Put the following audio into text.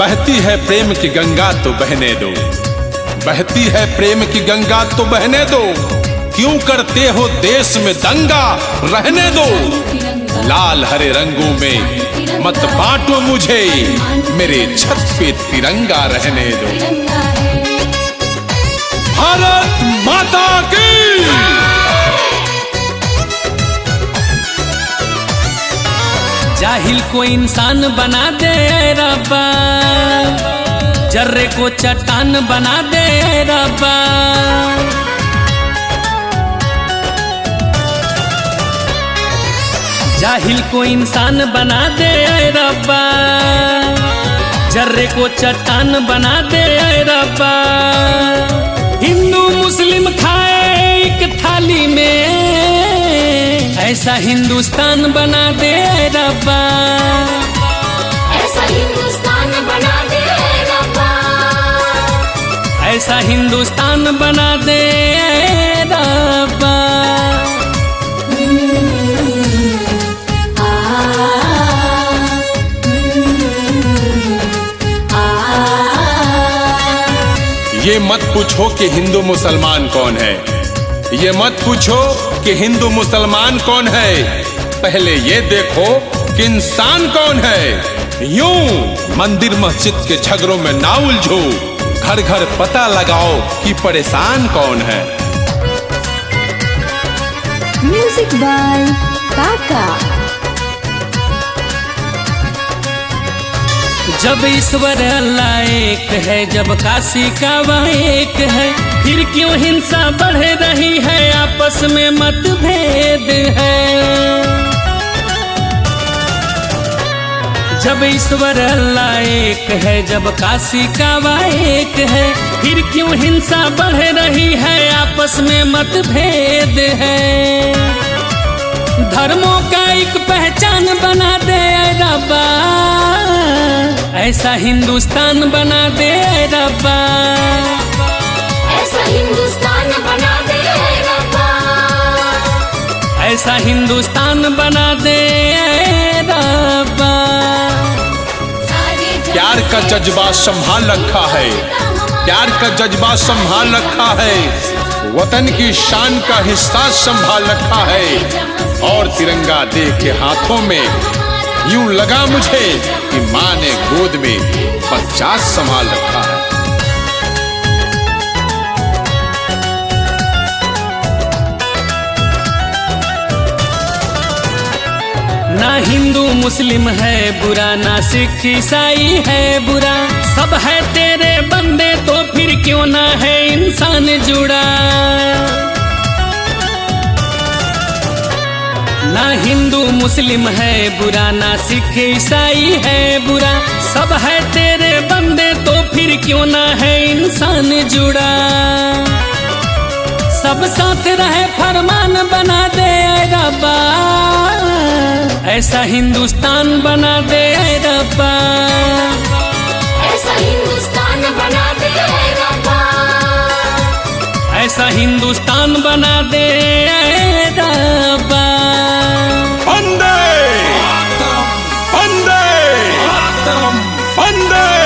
बहती है प्रेम की गंगा तो बहने दो, बहती है प्रेम की गंगा तो बहने दो, क्यों करते हो देश में दंगा, रहने दो। लाल हरे रंगों में मत बांटो मुझे, मेरे छत पे तिरंगा रहने दो। भारत माता की। जाहिल को इंसान बना दे रब्बा, जर्रे को चट्टान बना दे रब्बा। जाहिल को इंसान बना दे रब्बा, जर्रे को चट्टान बना दे रब्बा। हिंदू मुस्लिम खाए एक थाली में, ऐसा हिंदुस्तान बना दे रब्बा, ऐसा हिंदुस्तान बना दे रब्बा, ऐसा हिंदुस्तान बना दे रब्बा। ये मत पूछो कि हिंदू मुसलमान कौन है, ये मत पूछो कि हिंदू मुसलमान कौन है, पहले ये देखो कि इंसान कौन है। यूं मंदिर मस्जिद के झगड़ों में ना उलझो, घर घर पता लगाओ कि परेशान कौन है। म्यूजिक बाय काका। जब ईश्वर अल्लाह एक है, जब काशी काबा एक है, फिर क्यों हिंसा बढ़ रही है, आपस में मतभेद है। जब ईश्वर अल्लाह एक है, जब काशी काबा एक है, फिर क्यों हिंसा बढ़ रही है, आपस में मतभेद है। धर्मों का एक पहचान बना दे रब्बा, ऐसा हिंदुस्तान बना दे रब्बा, ऐसा हिंदुस्तान बना दे रब्बा, ऐसा हिंदुस्तान बना दे रब्बा। प्यार का जज्बा संभाल रखा है, प्यार का जज्बा संभाल रखा है, वतन की शान का हिस्सा संभाल रखा है। और तिरंगा दे के हाथों में यूं लगा मुझे कि माँ ने गोद में 50 संभाल रखा है। ना हिंदू मुस्लिम है बुरा, ना सिख ईसाई है बुरा, सब है तेरे बंदे तो फिर क्यों ना है इंसान जुड़ा। ना हिंदू मुस्लिम है बुरा, ना सिख ईसाई है बुरा, सब है तेरे बंदे तो फिर क्यों ना है इंसान जुड़ा। सब साथ रहे फरमान बना दे रब्बा, ऐसा हिंदुस्तान बना दे रब्बा, ऐसा हिंदुस्तान बना दे रब्बा, ऐसा हिंदुस्तान बना दे रब्बा। वंदे वंदे वंदे।